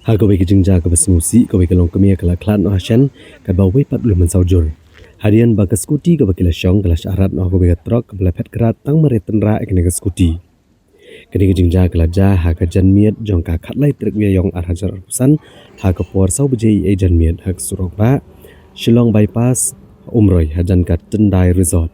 Hago bagi jengja ke besmusi ke bagi long kemia kala klan no hasyan ke bawai pat belum mensaujur. Harian bagi skuti ke bagi lasyong kala syarat no hago bagi truk ke bela pet kerat tang meretenra ekne ke skuti. Kini ke jengja kala ja ha ke jan miet jong ka khatlai truk bia yong arhajar arpusan ha ke por sau bejei e jan miet ha ke surok ba Shillong bypass umroy hajan ka Tendai resort.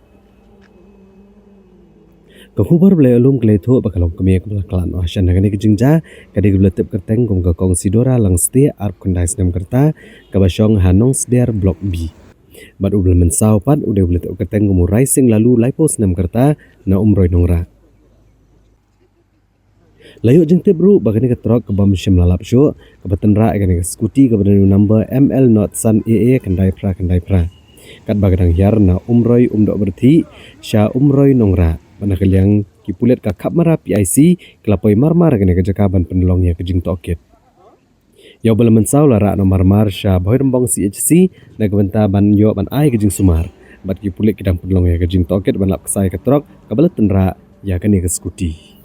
Kekubar belai alum kelai tu bakalong kemia kebela klan wasyan hagani kejingja kadi kebela tip kerteng kum kong sidora lang stia arp kondai senam kerta kabasyong hanong sdiar blok B. Bad ubel mensau pat udah bela tip kerteng kum rising lalu laipo senam kerta na umroy nongra. Layu jeng tip ru bagani ketrok kebam syim lalap syuk kebatenra agani skuti kebadanu number ML Not Sun AA kendai pra. Kat bagadang hiar na umroy umdok berthi sya umroy nongra. Mana kaliang kipulet ka kap mara PIC kelapoi marmar kena kejakaban penolongnya kejing tokit. Yau bala mensau lara no marmar sya boy rembong CHC na kebenta ban yo ban ai kejing sumar. Bat kipulet kidang penolongnya kejing tokit ban lap kesai ketrok kabala tenra ya kene ke skuti.